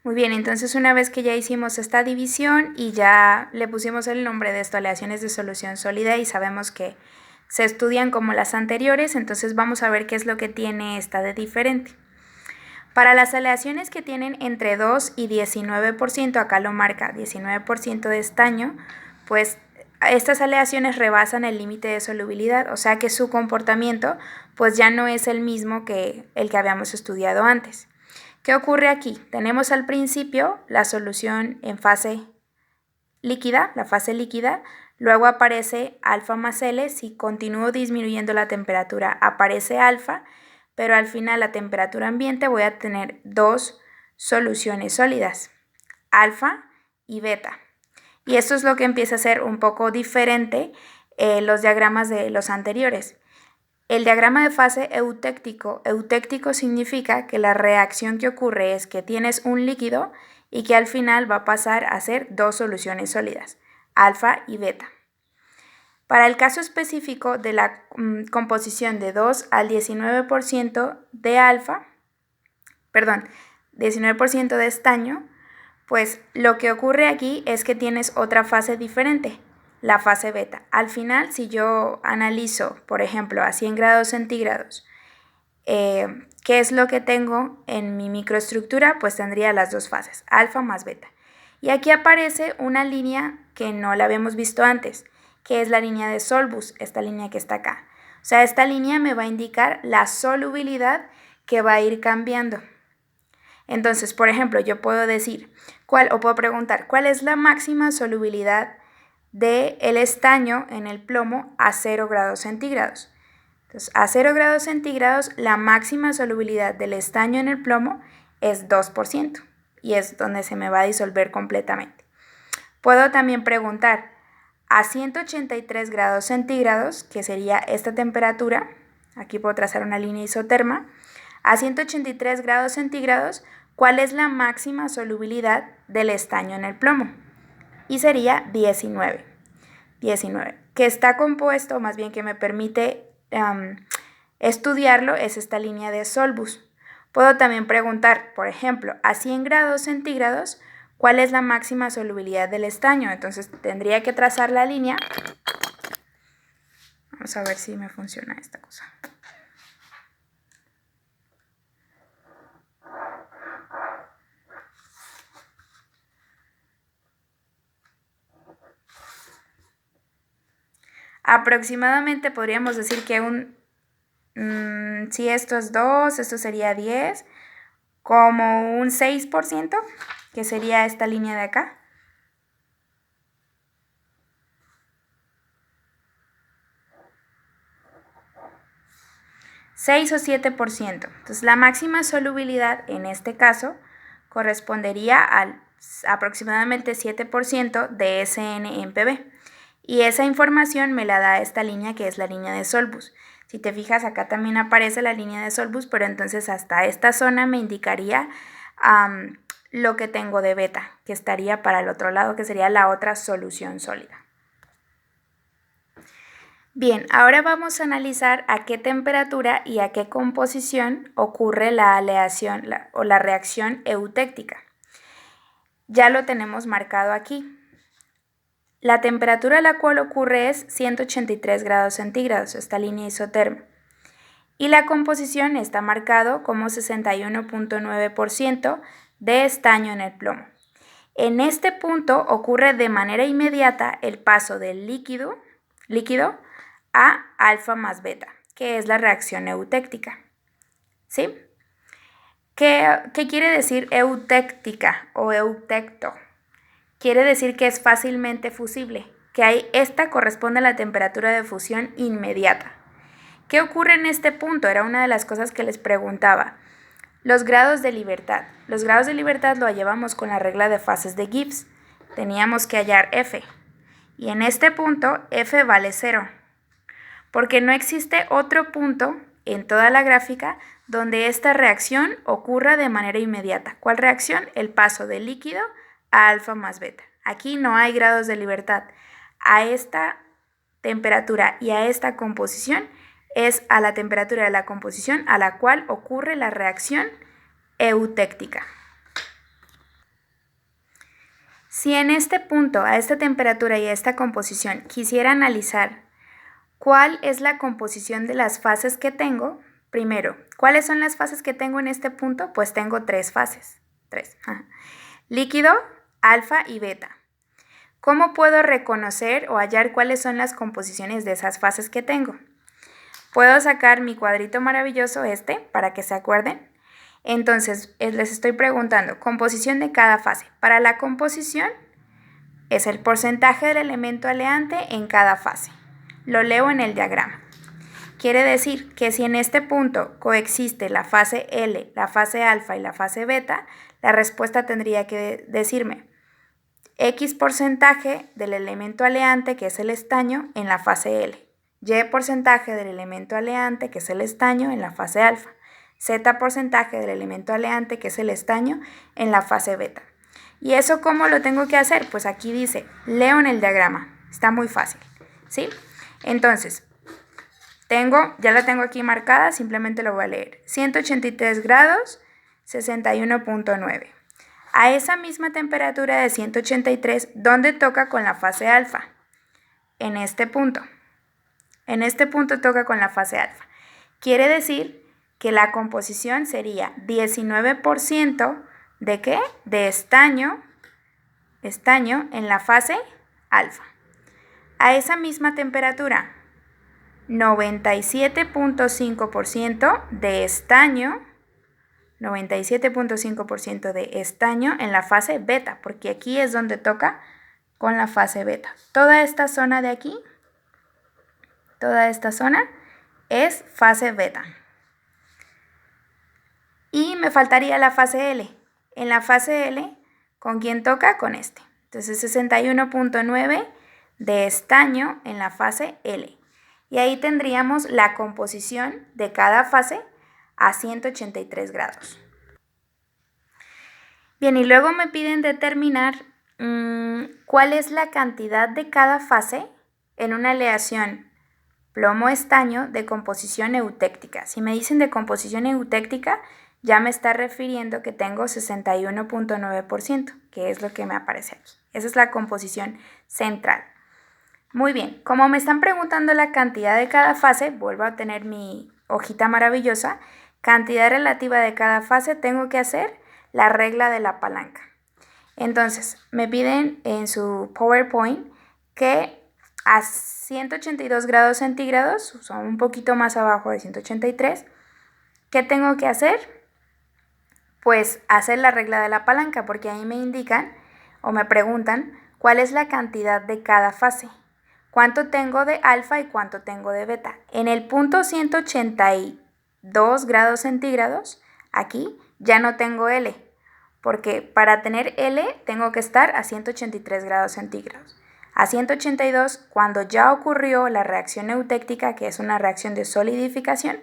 Muy bien, entonces una vez que ya hicimos esta división y ya le pusimos el nombre de esto, aleaciones de solución sólida, y sabemos que se estudian como las anteriores, entonces vamos a ver qué es lo que tiene esta de diferente. Para las aleaciones que tienen entre 2 y 19%, acá lo marca 19% de estaño, pues estas aleaciones rebasan el límite de solubilidad, o sea que su comportamiento pues ya no es el mismo que el que habíamos estudiado antes. ¿Qué ocurre aquí? Tenemos al principio la solución en fase líquida, la fase líquida, luego aparece alfa más L, si continúo disminuyendo la temperatura aparece alfa, pero al final a temperatura ambiente voy a tener dos soluciones sólidas, alfa y beta. Y esto es lo que empieza a ser un poco diferente los diagramas de los anteriores. El diagrama de fase eutéctico significa que la reacción que ocurre es que tienes un líquido y que al final va a pasar a ser dos soluciones sólidas, alfa y beta. Para el caso específico de la composición de 2 al 19% de alfa, 19% de estaño, pues lo que ocurre aquí es que tienes otra fase diferente, la fase beta. Al final, si yo analizo, por ejemplo, a 100 grados centígrados, ¿qué es lo que tengo en mi microestructura? Pues tendría las dos fases, alfa más beta. Y aquí aparece una línea que no la habíamos visto antes, que es la línea de Solbus, esta línea que está acá. O sea, esta línea me va a indicar la solubilidad que va a ir cambiando. Entonces, por ejemplo, yo puedo decir, puedo preguntar, ¿cuál es la máxima solubilidad del estaño en el plomo a 0 grados centígrados? Entonces, a 0 grados centígrados, la máxima solubilidad del estaño en el plomo es 2%, y es donde se me va a disolver completamente. Puedo también preguntar, a 183 grados centígrados, que sería esta temperatura, aquí puedo trazar una línea isoterma, a 183 grados centígrados, ¿cuál es la máxima solubilidad del estaño en el plomo? Y sería 19, que está compuesto, más bien que me permite estudiarlo, es esta línea de Solbus. Puedo también preguntar, por ejemplo, a 100 grados centígrados, ¿cuál es la máxima solubilidad del estaño? Entonces tendría que trazar la línea. Vamos a ver si me funciona esta cosa. Aproximadamente podríamos decir que si esto es 2, esto sería 10, como un 6%, que sería esta línea de acá. ¿6 o 7%? Entonces la máxima solubilidad en este caso correspondería al aproximadamente 7% de SN en PB. Y esa información me la da esta línea, que es la línea de Solbus. Si te fijas, acá también aparece la línea de Solbus, pero entonces hasta esta zona me indicaría lo que tengo de beta, que estaría para el otro lado, que sería la otra solución sólida. Bien, ahora vamos a analizar a qué temperatura y a qué composición ocurre la aleación o la reacción eutéctica. Ya lo tenemos marcado aquí. La temperatura a la cual ocurre es 183 grados centígrados, esta línea isoterma. Y la composición está marcado como 61.9% de estaño en el plomo. En este punto ocurre de manera inmediata el paso del líquido a alfa más beta, que es la reacción eutéctica. ¿Sí? ¿Qué quiere decir eutéctica o eutecto? Quiere decir que es fácilmente fusible, que esta corresponde a la temperatura de fusión inmediata. ¿Qué ocurre en este punto? Era una de las cosas que les preguntaba. Los grados de libertad. Los grados de libertad lo llevamos con la regla de fases de Gibbs. Teníamos que hallar F. Y en este punto F vale 0. Porque no existe otro punto en toda la gráfica donde esta reacción ocurra de manera inmediata. ¿Cuál reacción? El paso del líquido a alfa más beta. Aquí no hay grados de libertad. A esta temperatura y a esta composición es a la temperatura de la composición a la cual ocurre la reacción eutéctica. Si en este punto, a esta temperatura y a esta composición, quisiera analizar cuál es la composición de las fases que tengo, primero, ¿cuáles son las fases que tengo en este punto? Pues tengo 3 fases. 3. Líquido, alfa y beta. ¿Cómo puedo reconocer o hallar cuáles son las composiciones de esas fases que tengo? Puedo sacar mi cuadrito maravilloso para que se acuerden. Entonces, les estoy preguntando, composición de cada fase. Para la composición es el porcentaje del elemento aleante en cada fase. Lo leo en el diagrama. Quiere decir que si en este punto coexiste la fase L, la fase alfa y la fase beta, la respuesta tendría que decirme X porcentaje del elemento aleante, que es el estaño, en la fase L. Y porcentaje del elemento aleante, que es el estaño, en la fase alfa. Z porcentaje del elemento aleante, que es el estaño, en la fase beta. ¿Y eso cómo lo tengo que hacer? Pues aquí dice, leo en el diagrama. Está muy fácil, ¿sí? Entonces, ya la tengo aquí marcada, simplemente lo voy a leer. 183 grados, 61.9. A esa misma temperatura de 183, ¿dónde toca con la fase alfa? En este punto. En este punto toca con la fase alfa. Quiere decir que la composición sería 19% ¿de qué? De estaño en la fase alfa. A esa misma temperatura, 97.5% de estaño, 97.5% de estaño en la fase beta, porque aquí es donde toca con la fase beta. Toda esta zona de aquí, toda esta zona es fase beta. Y me faltaría la fase L. En la fase L, ¿con quién toca? Con este. Entonces 61.9 de estaño en la fase L. Y ahí tendríamos la composición de cada fase a 183 grados. Bien, y luego me piden determinar cuál es la cantidad de cada fase en una aleación plomo-estaño de composición eutéctica. Si me dicen de composición eutéctica, ya me está refiriendo que tengo 61.9%, que es lo que me aparece aquí. Esa es la composición central. Muy bien, como me están preguntando la cantidad de cada fase, vuelvo a tener mi hojita maravillosa. Cantidad relativa de cada fase, tengo que hacer la regla de la palanca. Entonces, me piden en su PowerPoint que a 182 grados centígrados, o sea, un poquito más abajo de 183, ¿qué tengo que hacer? Pues hacer la regla de la palanca, porque ahí me indican o me preguntan cuál es la cantidad de cada fase. ¿Cuánto tengo de alfa y cuánto tengo de beta? En el punto 182 grados centígrados, aquí ya no tengo L, porque para tener L tengo que estar a 183 grados centígrados. A 182, cuando ya ocurrió la reacción eutéctica, que es una reacción de solidificación,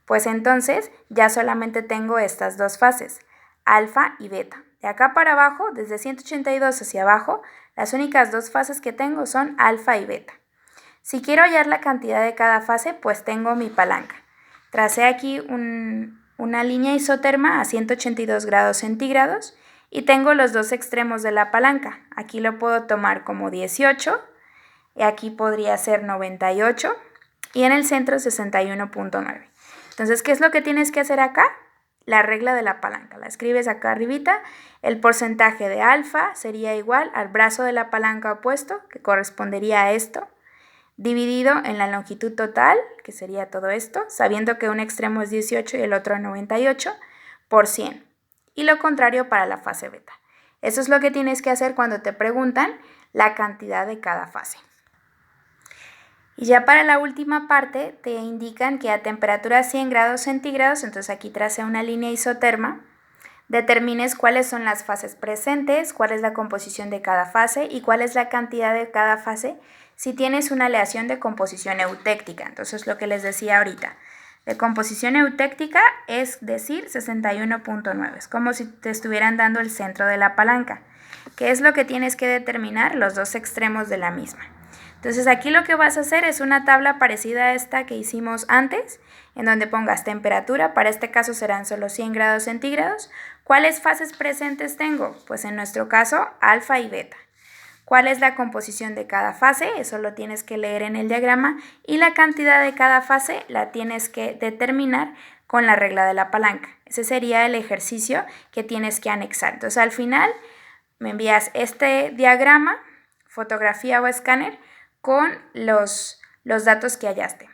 pues entonces ya solamente tengo estas dos fases, alfa y beta. De acá para abajo, desde 182 hacia abajo, las únicas dos fases que tengo son alfa y beta. Si quiero hallar la cantidad de cada fase, pues tengo mi palanca. Tracé aquí una línea isoterma a 182 grados centígrados y tengo los dos extremos de la palanca. Aquí lo puedo tomar como 18, y aquí podría ser 98 y en el centro 61.9. Entonces, ¿qué es lo que tienes que hacer acá? La regla de la palanca. La escribes acá arribita. El porcentaje de alfa sería igual al brazo de la palanca opuesto, que correspondería a esto, dividido en la longitud total, que sería todo esto, sabiendo que un extremo es 18 y el otro 98, por 100. Y lo contrario para la fase beta. Eso es lo que tienes que hacer cuando te preguntan la cantidad de cada fase. Y ya para la última parte te indican que a temperatura 100 grados centígrados, entonces aquí tracé una línea isoterma, determines cuáles son las fases presentes, cuál es la composición de cada fase y cuál es la cantidad de cada fase si tienes una aleación de composición eutéctica. Entonces lo que les decía ahorita, de composición eutéctica es decir 61.9, es como si te estuvieran dando el centro de la palanca, que es lo que tienes que determinar los dos extremos de la misma. Entonces aquí lo que vas a hacer es una tabla parecida a esta que hicimos antes, en donde pongas temperatura, para este caso serán solo 100 grados centígrados, ¿Cuáles fases presentes tengo? Pues en nuestro caso, alfa y beta. ¿Cuál es la composición de cada fase? Eso lo tienes que leer en el diagrama. Y la cantidad de cada fase la tienes que determinar con la regla de la palanca. Ese sería el ejercicio que tienes que anexar. Entonces, al final me envías este diagrama, fotografía o escáner, con los datos que hallaste.